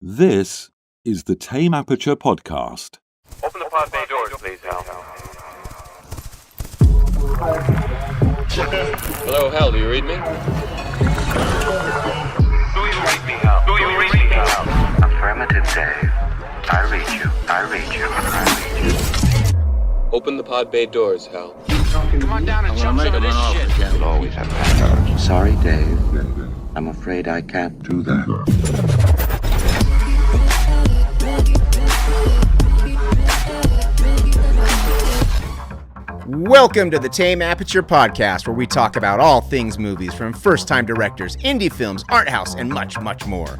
This is the Tame Aperture podcast. Open the pod bay doors, please, Hal. Hello, Hal, do you read me? Do you read me, Hal? Do you read me, Hal? Affirmative, Dave. I read you. I read you. I read you. Open the pod bay doors, Hal. Come on down and jump some of this shit. You'll always have passwords. Sorry, Dave. I'm afraid I can't do that. Welcome to the Tame Aperture podcast, where we talk about all things movies, from first-time directors, indie films, art house, and much, much more.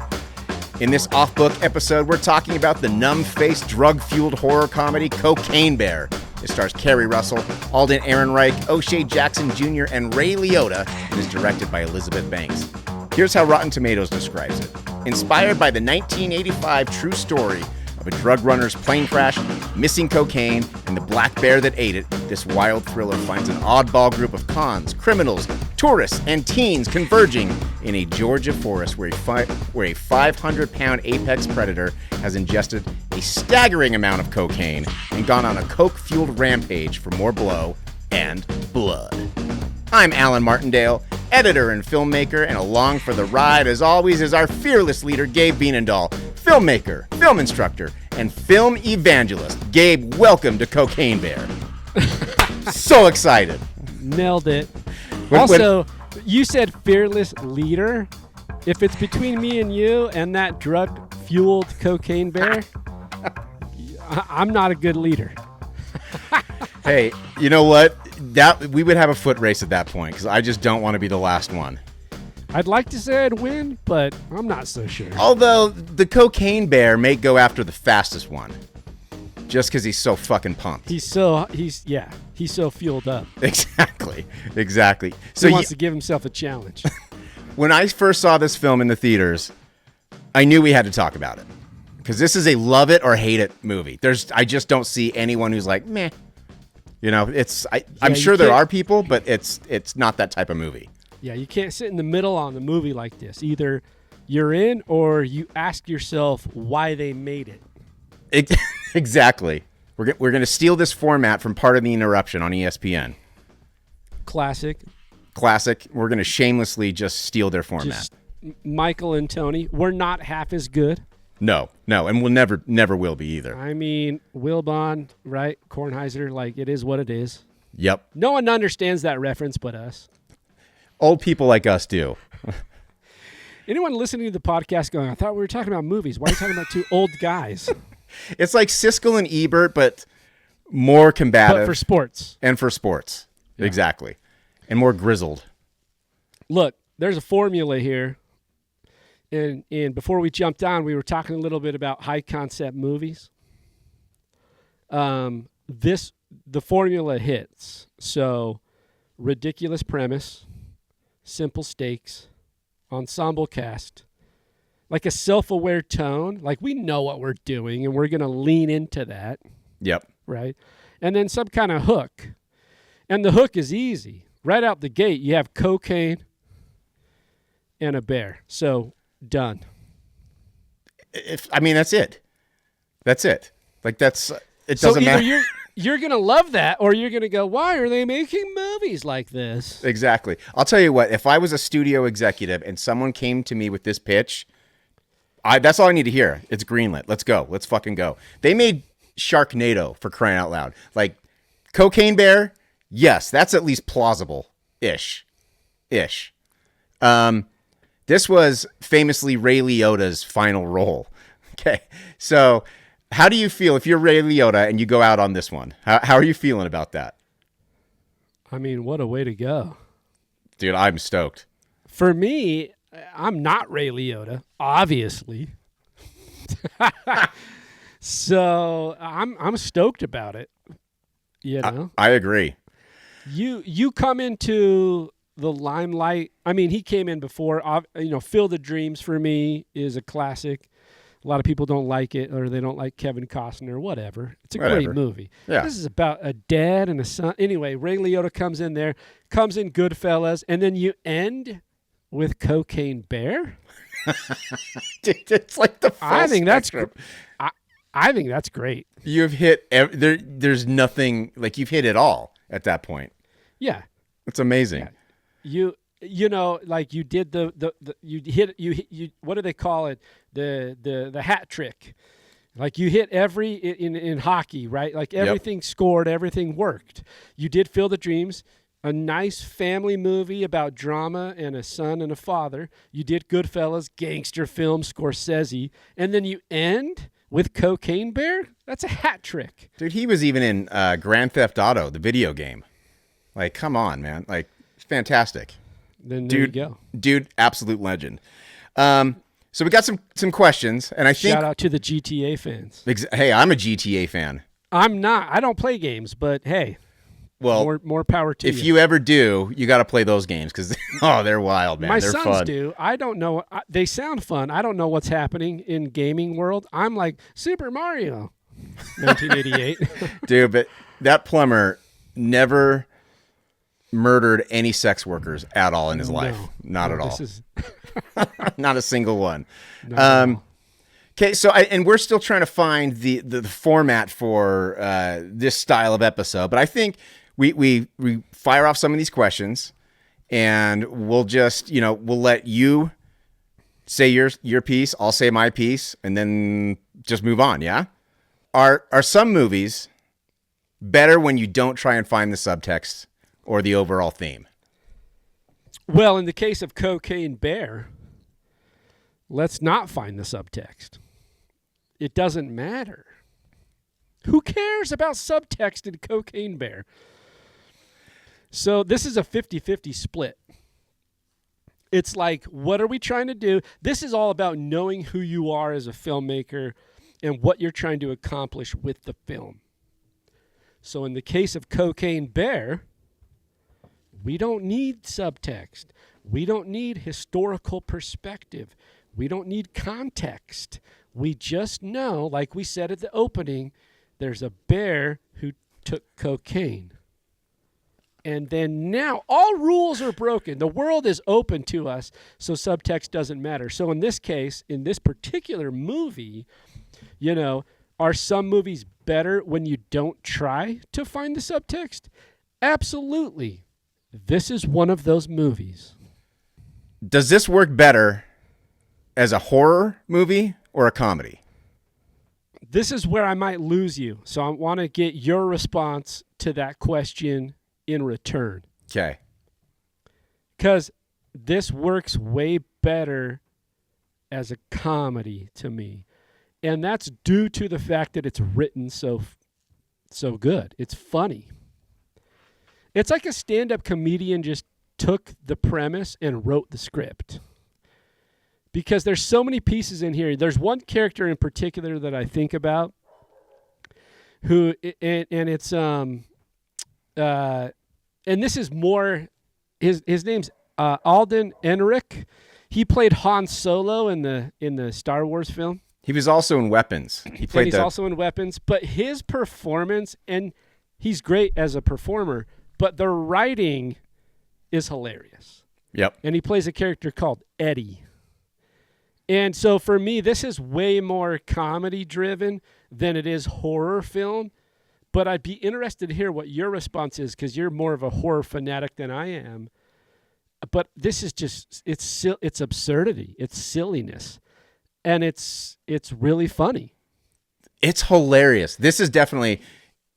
In this off-book episode, we're talking about the numb-faced, drug-fueled horror comedy Cocaine Bear. It stars Kerry Russell, Alden Ehrenreich, O'Shea Jackson Jr., and Ray Liotta, and is directed by Elizabeth Banks. Here's how Rotten Tomatoes describes it. Inspired by the 1985 true story of a drug runner's plane crash, missing cocaine, and the black bear that ate it, this wild thriller finds an oddball group of cons, criminals, tourists, and teens converging in a Georgia forest where a 500-pound apex predator has ingested a staggering amount of cocaine and gone on a coke-fueled rampage for more blow and blood. I'm Alan Martindale, editor and filmmaker, and along for the ride, as always, is our fearless leader, Gabe Bienendahl, filmmaker, film instructor, and film evangelist. Gabe, welcome to Cocaine Bear. So excited. Nailed it. When- You said fearless leader. If it's between me and you and that drug-fueled cocaine bear, I'm not a good leader. Hey, you know what? We would have a foot race at that point, because I just don't want to be the last one. I'd like to say I'd win, but I'm not so sure. Although the cocaine bear may go after the fastest one, just because he's so fucking pumped. He's so fueled up. Exactly. So He wants to give himself a challenge. When I first saw this film in the theaters, I knew we had to talk about it, because this is a love it or hate it movie. I just don't see anyone who's like, meh. You know, I'm sure there are people, but it's not that type of movie. Yeah, you can't sit in the middle on the movie like this. Either you're in or you ask yourself why they made it. Exactly. We're going to steal this format from Part of the Interruption on ESPN. Classic. We're going to shamelessly just steal their format. Just Michael and Tony, we're not half as good. No, and we'll never will be either. I mean, Wilbon, right? Kornheiser, like, it is what it is. Yep. No one understands that reference but us. Old people like us do. Anyone listening to the podcast going, I thought we were talking about movies. Why are you talking about two old guys? It's like Siskel and Ebert, but more combative. But for sports. And for sports. Yeah. Exactly. And more grizzled. Look, there's a formula here. And before we jumped on, we were talking a little bit about high concept movies. The formula hits. So, ridiculous premise, simple stakes, ensemble cast, like a self-aware tone. Like, we know what we're doing, and we're going to lean into that. Yep. Right? And then some kind of hook. And the hook is easy. Right out the gate, you have cocaine and a bear. So, done. That's it. That's it. Like, it doesn't so either matter. You're going to love that, or you're going to go, why are they making movies like this? Exactly. I'll tell you what, if I was a studio executive and someone came to me with this pitch, that's all I need to hear. It's greenlit. Let's go. Let's fucking go. They made Sharknado, for crying out loud. Like, Cocaine Bear, yes, that's at least plausible-ish. This was famously Ray Liotta's final role. Okay, so how do you feel if you're Ray Liotta and you go out on this one? How are you feeling about that? I mean, what a way to go. Dude, I'm stoked. For me, I'm not Ray Liotta, obviously. So I'm stoked about it. You know? I agree. You come into the limelight. I mean, he came in before. Field of Dreams for me is a classic. A lot of people don't like it, or they don't like Kevin Costner, whatever. It's a great movie. Yeah. This is about a dad and a son. Anyway, Ray Liotta comes in there, comes in Goodfellas, and then you end with Cocaine Bear. Dude, it's like the full I think spectrum. I think that's great. You've hit there's nothing, like, you've hit it all at that point. Yeah. It's amazing. Yeah. You know, like you did the you what do they call it? The hat trick. Like you hit every in hockey, right? Like everything scored, everything worked. You did Field of Dreams, a nice family movie about drama and a son and a father. You did Goodfellas, gangster film, Scorsese, and then you end with Cocaine Bear. That's a hat trick. Dude, he was even in Grand Theft Auto, the video game. Like, come on, man. Like, fantastic. Then there you go. Dude, absolute legend. So we got some questions, and I think Shout out to the GTA fans. Hey, I'm a GTA fan. I'm not. I don't play games, but hey, Well, more power to you. if you ever do, you got to play those games because they're wild, man. My they're sons fun. do. I don't know. They sound fun. I don't know what's happening in gaming world. I'm like Super Mario, 1988. Dude, but that plumber never murdered any sex workers at all in his life. Not at all. This is Not a single one. not at all. Okay, so and we're still trying to find the format for this style of episode, but I think we fire off some of these questions, and we'll just we'll let you say your piece, I'll say my piece, and then just move on. Yeah, are some movies better when you don't try and find the subtext or the overall theme? Well, in the case of Cocaine Bear, let's not find the subtext. It doesn't matter. Who cares about subtext in Cocaine Bear? So this is a 50-50 split. It's like, what are we trying to do? This is all about knowing who you are as a filmmaker and what you're trying to accomplish with the film. So in the case of Cocaine Bear, we don't need subtext. We don't need historical perspective. We don't need context. We just know, like we said at the opening, there's a bear who took cocaine. And then now all rules are broken. The world is open to us, so subtext doesn't matter. So in this case, in this particular movie, are some movies better when you don't try to find the subtext? Absolutely. This is one of those movies. Does this work better as a horror movie or a comedy? This is where I might lose you. So I want to get your response to that question in return. Okay. Because this works way better as a comedy to me. And that's due to the fact that it's written so good. It's funny. It's like a stand-up comedian just took the premise and wrote the script. Because there's so many pieces in here. There's one character in particular that I think about who, and it's, and this is more, his name's Alden Ehrenreich. He played Han Solo in the Star Wars film. He was also in Weapons. He's also in Weapons, but his performance, and he's great as a performer, but the writing is hilarious. Yep. And he plays a character called Eddie. And so for me, this is way more comedy driven than it is horror film. But I'd be interested to hear what your response is, because you're more of a horror fanatic than I am. But this is just, it's absurdity. It's silliness. And it's really funny. It's hilarious. This is definitely,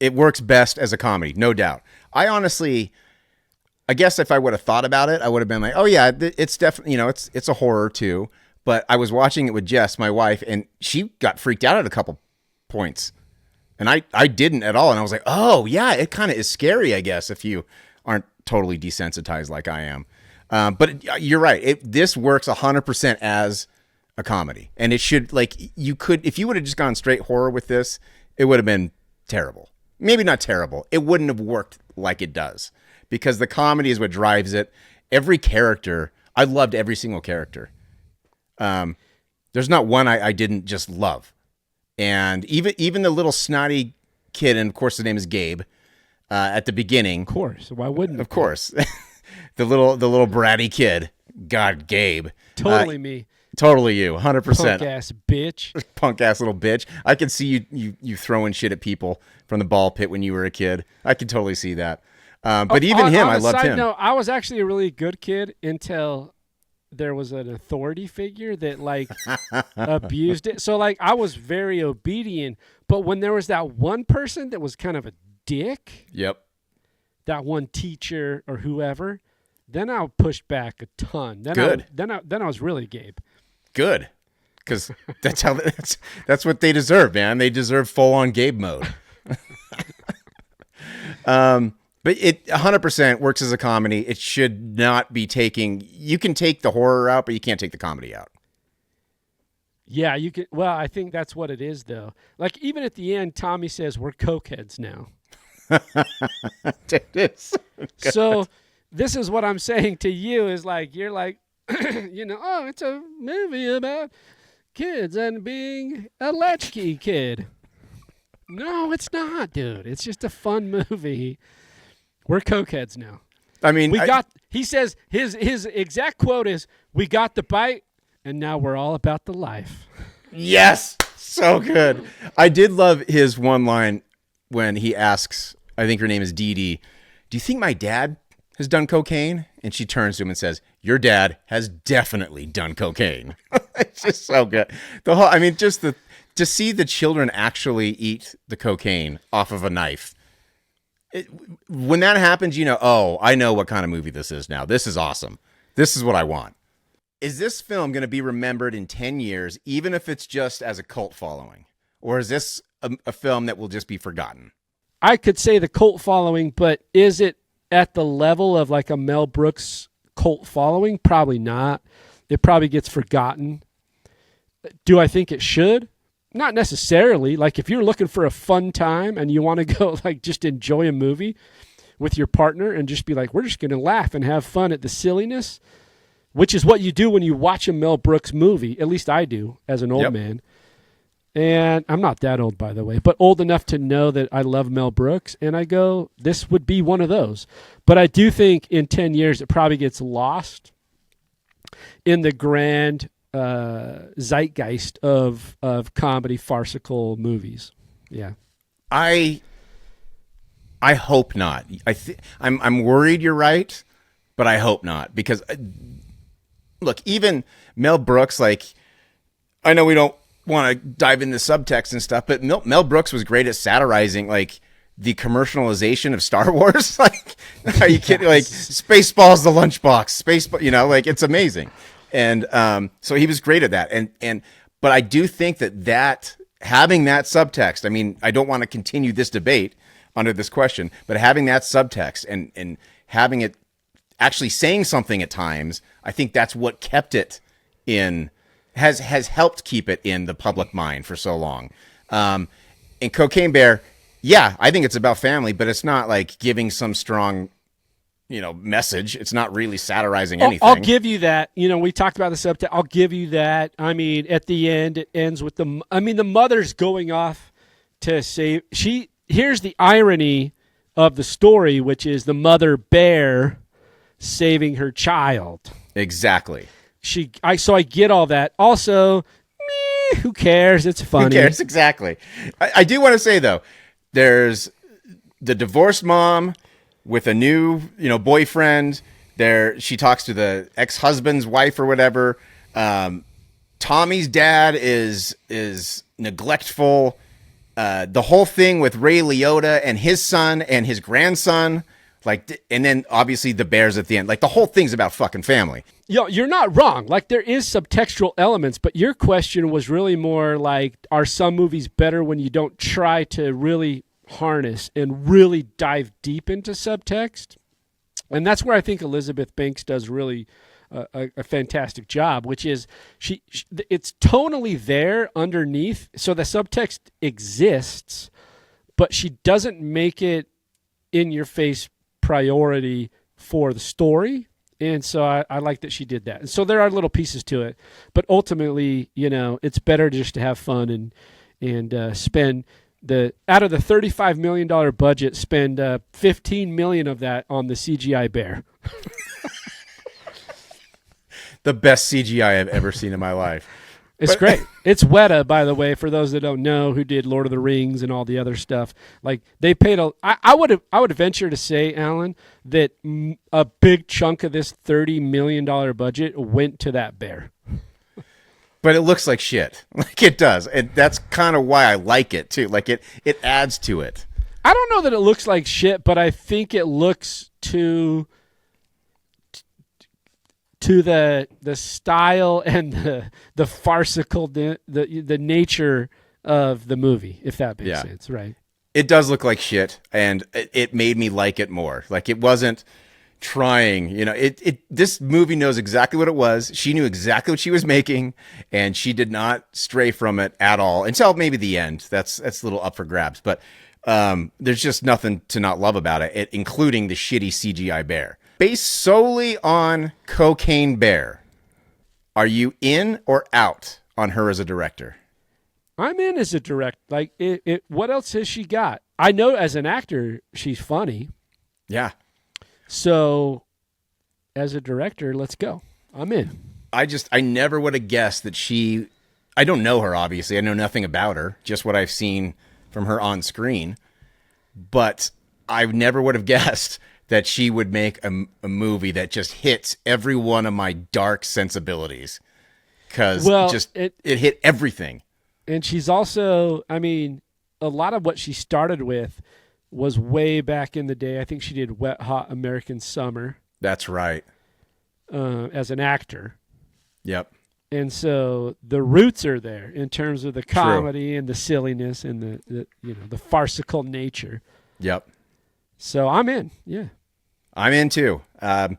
it works best as a comedy, no doubt. I guess if I would have thought about it, I would have been like, oh yeah, it's definitely, it's a horror too. But I was watching it with Jess, my wife, and she got freaked out at a couple points. And I didn't at all. And I was like, oh yeah, it kind of is scary, I guess, if you aren't totally desensitized like I am. But you're right. This works 100% as a comedy. And it should, like, if you would have just gone straight horror with this, it would have been terrible. Maybe not terrible. It wouldn't have worked like it does. Because the comedy is what drives it. Every character, I loved every single character. There's not one I didn't just love. And even the little snotty kid, and of course his name is Gabe, at the beginning. Of course. Why wouldn't Of course. the little bratty kid. God, Gabe. Totally me. Totally you, 100%. Punk ass bitch. Punk ass little bitch. I could see you throwing shit at people from the ball pit when you were a kid. I could totally see that. But even him, I loved him. No, I was actually a really good kid until there was an authority figure that like abused it. So like I was very obedient, but when there was that one person that was kind of a dick, Yep. that one teacher or whoever, then I pushed back a ton. Then Good. I was really Gabe. Good. Because that's what they deserve, man. They deserve full on Gabe mode. But it 100% works as a comedy. It should not be taking. You can take the horror out, but you can't take the comedy out. Yeah, you can. Well, I think that's what it is, though. Like even at the end, Tommy says we're cokeheads now. It is. So this is what I'm saying to you is like you're like, oh, it's a movie about kids and being a latchkey kid. No, it's not, dude. It's just a fun movie. We're cokeheads now. I mean, he says his exact quote is, "We got the bite, and now we're all about the life." Yes, so good. I did love his one line when he asks, I think her name is Dee Dee, "Do you think my dad has done cocaine?" And she turns to him and says, "Your dad has definitely done cocaine." It's just so good. To see the children actually eat the cocaine off of a knife. When that happens, I know what kind of movie this is now. This is awesome. This is what I want. Is this film going to be remembered in 10 years, even if it's just as a cult following? Or is this a film that will just be forgotten? I could say the cult following, but is it at the level of like a Mel Brooks cult following? Probably not. It probably gets forgotten. Do I think it should? Not necessarily. Like if you're looking for a fun time and you want to go like just enjoy a movie with your partner and just be like, we're just going to laugh and have fun at the silliness, which is what you do when you watch a Mel Brooks movie. At least I do as an old man. And I'm not that old, by the way, but old enough to know that I love Mel Brooks. And I go, this would be one of those. But I do think in 10 years, it probably gets lost in the grand zeitgeist of comedy farcical movies. Yeah. I hope not. I'm worried you're right, but I hope not, because look, even Mel Brooks, like, I know we don't want to dive into subtext and stuff, but Mel Brooks was great at satirizing like the commercialization of Star Wars. Like, are you kidding? Like, Spaceballs, the lunchbox, like, it's amazing. And so he was great at that. But I do think that having that subtext, I mean, I don't want to continue this debate under this question, but having that subtext and having it actually saying something at times, I think that's what kept it has helped keep it in the public mind for so long. In Cocaine Bear, yeah, I think it's about family, but it's not like giving some strong message. It's not really satirizing anything. I'll give you that. We talked about the subtext. I'll give you that. I mean, at the end, it ends with the mother's going off to save. Here's the irony of the story, which is the mother bear saving her child. Exactly. So I get all that. Also, who cares? It's funny. Who cares? Exactly. I do want to say though, there's the divorced mom with a new, boyfriend. She talks to the ex-husband's wife or whatever. Tommy's dad is neglectful. The whole thing with Ray Liotta and his son and his grandson, and then obviously the bears at the end. Like, the whole thing's about fucking family. You're not wrong. Like, there is subtextual elements, but your question was really more like, are some movies better when you don't try to really harness and really dive deep into subtext? And that's where I think Elizabeth Banks does really a fantastic job, which is it's tonally there underneath, so the subtext exists, but she doesn't make it in your face priority for the story. And so I like that she did that. And so there are little pieces to it, but ultimately, it's better just to have fun and spend out of the $35 million budget, spend $15 million of that on the CGI bear. the best CGI I've ever seen in my life. It's great. It's Weta, by the way, for those that don't know, who did Lord of the Rings and all the other stuff. Like they paid I would venture to say, Alan, that a big chunk of this $30 million budget went to that bear. But it looks like shit. Like it does. And that's kind of why I like it too. Like it adds to it. I don't know that it looks like shit, but I think it looks to the style and the farcical the nature of the movie, if that makes sense, right? It does look like shit, and it made me like it more. Like it wasn't trying, this movie knows exactly what it was. She knew exactly what she was making, and she did not stray from it at all until maybe the end. That's a little up for grabs, but there's just nothing to not love about it, including the shitty CGI bear. Based solely on Cocaine Bear, are you in or out on her as a director? I'm in as a director. Like, what else has she got? I know as an actor, she's funny. Yeah. So, as a director, let's go. I'm in. I never would have guessed that I don't know her, obviously. I know nothing about her, just what I've seen from her on screen. But I never would have guessed that she would make a movie that just hits every one of my dark sensibilities. Because it hit everything. And she's also, I mean, a lot of what she started with was way back in the day. I think she did Wet Hot American Summer. That's right. As an actor. Yep. And so the roots are there in terms of the comedy and the silliness and the farcical nature. Yep. So I'm in. Yeah. I'm in too. I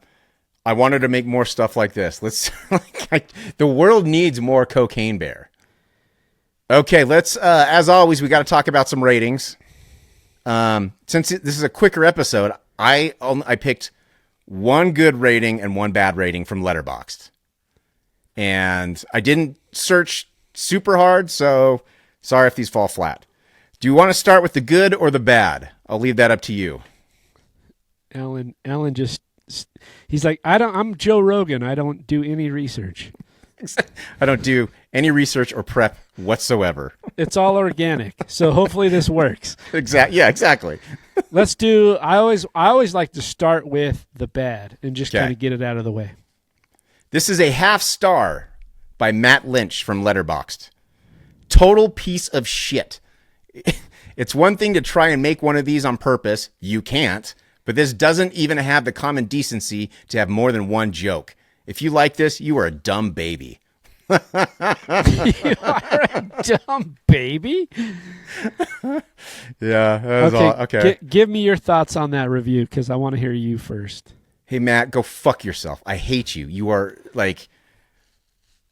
wanted to make more stuff like this. The world needs more Cocaine Bear. Okay, let's, as always, we got to talk about some ratings. Since this is a quicker episode, I picked one good rating and one bad rating from Letterboxd. And I didn't search super hard, so sorry if these fall flat. Do you want to start with the good or the bad? I'll leave that up to you. Alan he's like, I'm Joe Rogan. I don't do any research. I don't do any research or prep whatsoever. It's all organic. So hopefully this works. Exactly. Yeah, exactly. Let's do, I always like to start with the bad and just kind of get it out of the way. This is a 0.5 star by Matt Lynch from Letterboxd. Total piece of shit. It's one thing to try and make one of these on purpose. You can't. But this doesn't even have the common decency to have more than one joke. If you like this, you are a dumb baby. You are a dumb baby? Yeah. That was all. Okay. Give me your thoughts on that review, because I want to hear you first. Hey, Matt, go fuck yourself. I hate you. You are like...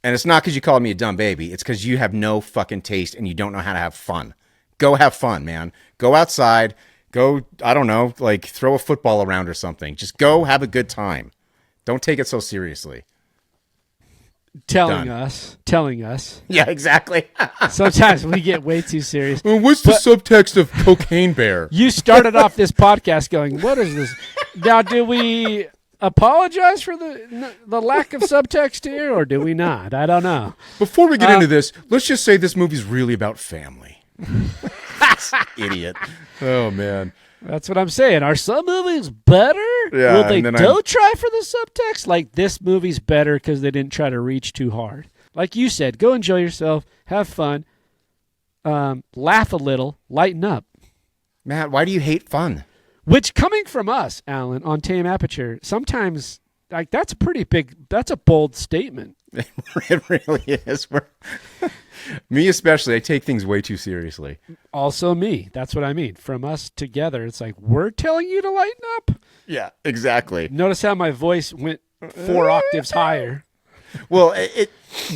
And it's not because you called me a dumb baby. It's because you have no fucking taste and you don't know how to have fun. Go have fun, man. Go outside. Go, I don't know, like throw a football around or something. Just go have a good time. Don't take it so seriously. Telling us. Yeah, exactly. Sometimes we get way too serious. Well, what's the subtext of Cocaine Bear? You started off this podcast going, what is this? Now, do we apologize for the lack of subtext here, or do we not? I don't know. Before we get into this, let's just say this movie's really about family. Idiot. Oh, man. That's what I'm saying. Are some movies better? Yeah, Will they try for the subtext? Like, this movie's better because they didn't try to reach too hard. Like you said, go enjoy yourself, have fun, laugh a little, lighten up. Matt, why do you hate fun? Which, coming from us, Alan, on Tame Aperture, sometimes, like, that's a bold statement. It really is. Me especially, I take things way too seriously. Also me. That's what I mean. From us together, it's like, we're telling you to lighten up? Yeah, exactly. Notice how my voice went 4 octaves higher. Well,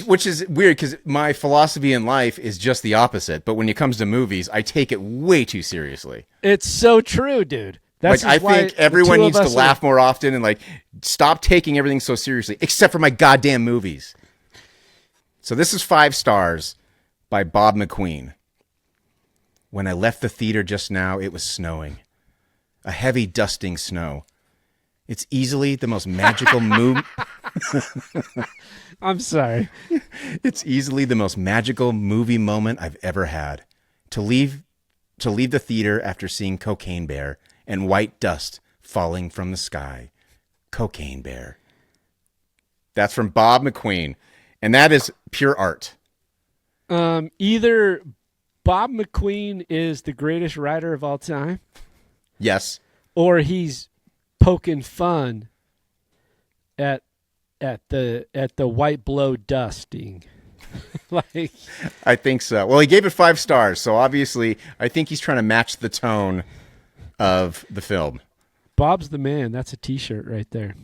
which is weird because my philosophy in life is just the opposite. But when it comes to movies, I take it way too seriously. It's so true, dude. That's like, I think everyone needs to laugh more often and like stop taking everything so seriously, except for my goddamn movies. So this is 5 stars by Bob McQueen. When I left the theater just now, it was snowing. A heavy dusting snow. It's easily the most magical I'm sorry. It's easily the most magical movie moment I've ever had. To leave the theater after seeing Cocaine Bear and white dust falling from the sky. Cocaine Bear. That's from Bob McQueen. And that is pure art. Either Bob McQueen is the greatest writer of all time, Yes. or he's poking fun at the white blow dusting. Like, I think so. Well, he gave it 5 stars, so obviously I think he's trying to match the tone of the film. Bob's the man. That's a T-shirt right there.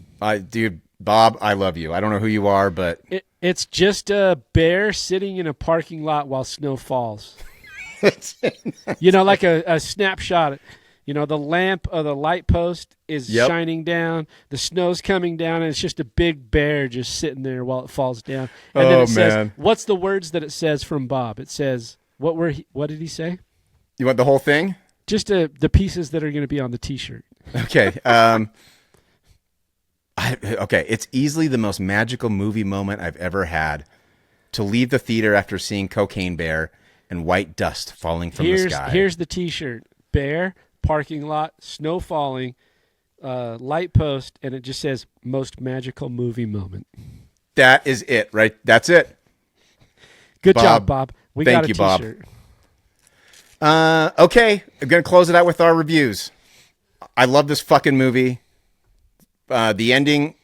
Dude, Bob, I love you. I don't know who you are, but It's just a bear sitting in a parking lot while snow falls. Like a snapshot. The lamp of the light post is shining down. The snow's coming down, and it's just a big bear just sitting there while it falls down. And then it says, what's the words that it says from Bob? It says, what did he say? You want the whole thing? Just the pieces that are going to be on the T-shirt. Okay. Okay. It's easily the most magical movie moment I've ever had. To leave the theater after seeing Cocaine Bear and white dust falling from the sky. Here's the T-shirt. Bear, parking lot, snow falling, light post, and it just says most magical movie moment. That is it, right? That's it. Good job, Bob. We Thank got a you, Bob. T-shirt. Okay, I'm going to close it out with our reviews. I love this fucking movie. The ending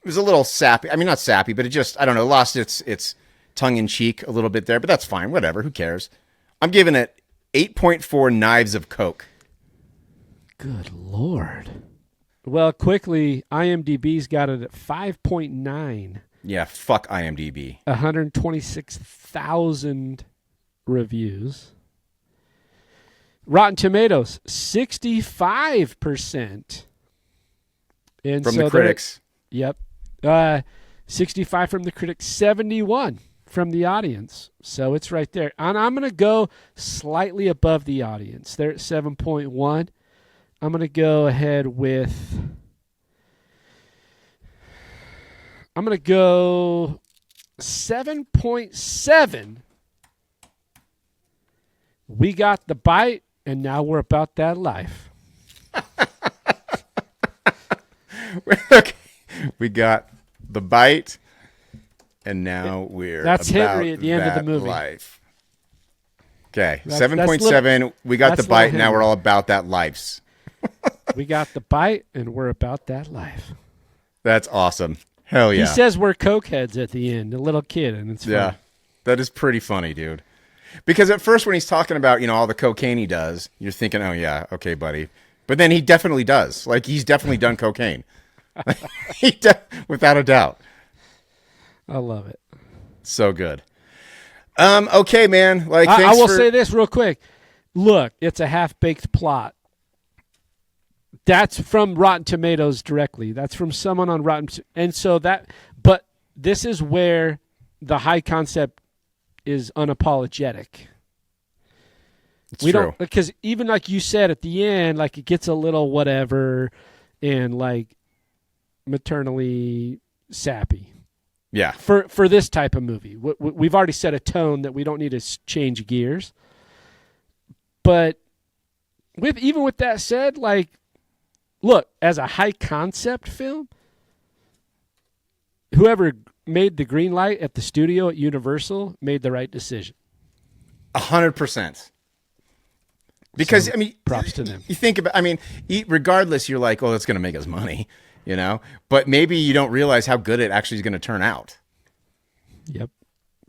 was a little sappy. I mean, not sappy, but it just, I don't know, lost its tongue-in-cheek a little bit there, but that's fine. Whatever. Who cares? I'm giving it 8.4 knives of Coke. Good Lord. Well, quickly, IMDb's got it at 5.9. Yeah, fuck IMDb. 126,000 reviews. Rotten Tomatoes, 65%. And From the critics. Yep. 65 from the critics, 71 from the audience. So it's right there. And I'm going to go slightly above the audience. They're at 7.1. I'm going to go ahead with... I'm going to go 7.7. We got the bite, and now we're about that life. Okay. We got the bite, and now we're That's about Henry at the end of the that movie. life. Okay, That's 7.7. We got the that's bite. little Now Henry. we're all about that life. We got the bite, and we're about that life. That's awesome. Hell yeah. He says we're cokeheads at the end, a little kid, and it's Yeah, fun. that is pretty funny, dude. Because at first when he's talking about, all the cocaine he does, you're thinking, oh, yeah, okay, buddy. But then he definitely does. Like, he's definitely done cocaine. Without a doubt. I love it. So good. Okay, man. Like, I thanks will for... say this real quick. Look, it's a half-baked plot. That's from Rotten Tomatoes directly. That's from someone on Rotten. And so but this is where the high concept is unapologetic. It's we true. don't, because even like you said at the end, like it gets a little whatever and like maternally sappy. Yeah. For this type of movie. We've already set a tone that we don't need to change gears. But even with that said, like, look, as a high concept film, whoever made the green light at the studio at Universal made the right decision. 100%. Because, So, I mean, props to them. You think about, regardless, you're like, oh, that's going to make us money, But maybe you don't realize how good it actually is going to turn out. Yep.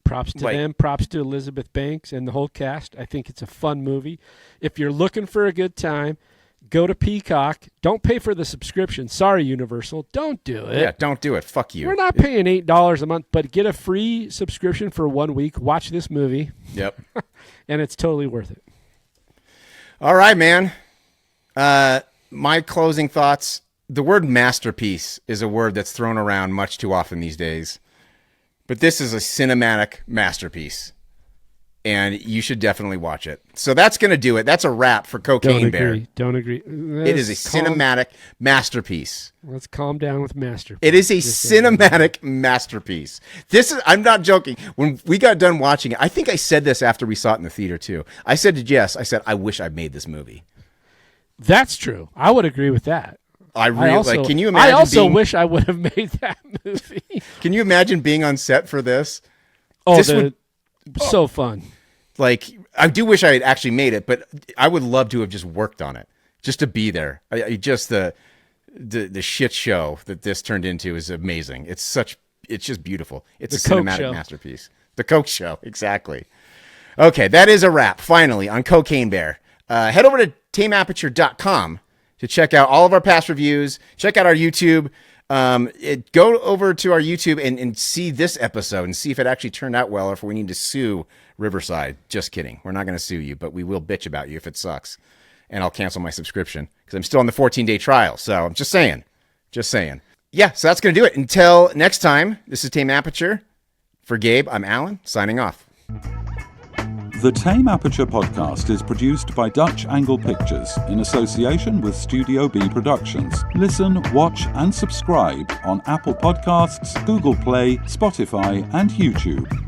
Props to them. Props to Elizabeth Banks and the whole cast. I think it's a fun movie. If you're looking for a good time, go to Peacock. Don't pay for the subscription. Sorry, Universal. Don't do it. Yeah, don't do it. Fuck you. We're not paying $8 a month, but get a free subscription for 1 week. Watch this movie. Yep. And it's totally worth it. All right, man. My closing thoughts. The word masterpiece is a word that's thrown around much too often these days. But this is a cinematic masterpiece. and you should definitely watch it. So that's going to do it. That's a wrap for Cocaine Bear. Don't agree. It is a cinematic masterpiece. Let's calm down with masterpiece. It is a cinematic masterpiece. I'm not joking. When we got done watching it, I think I said this after we saw it in the theater too. I said to Jess, I wish I made this movie. That's true. I would agree with that. Can you imagine? I also wish I would have made that movie. Can you imagine being on set for this? Oh, so fun. Like, I do wish I had actually made it, but I would love to have just worked on it, just to be there. Just the shit show that this turned into is amazing. It's just beautiful. It's a cinematic masterpiece. The Coke Show, exactly. Okay, that is a wrap, finally, on Cocaine Bear. Head over to tameaperture.com to check out all of our past reviews. Check out our YouTube. Go over to our YouTube and see this episode and see if it actually turned out well or if we need to sue Riverside. Just kidding. We're not going to sue you, but we will bitch about you if it sucks. And I'll cancel my subscription because I'm still on the 14-day trial. So I'm just saying. Yeah, so that's going to do it. Until next time, this is Tame Aperture. For Gabe, I'm Allen, signing off. The Tame Aperture podcast is produced by Dutch Angle Pictures in association with Studio B Productions. Listen, watch, and subscribe on Apple Podcasts, Google Play, Spotify, and YouTube.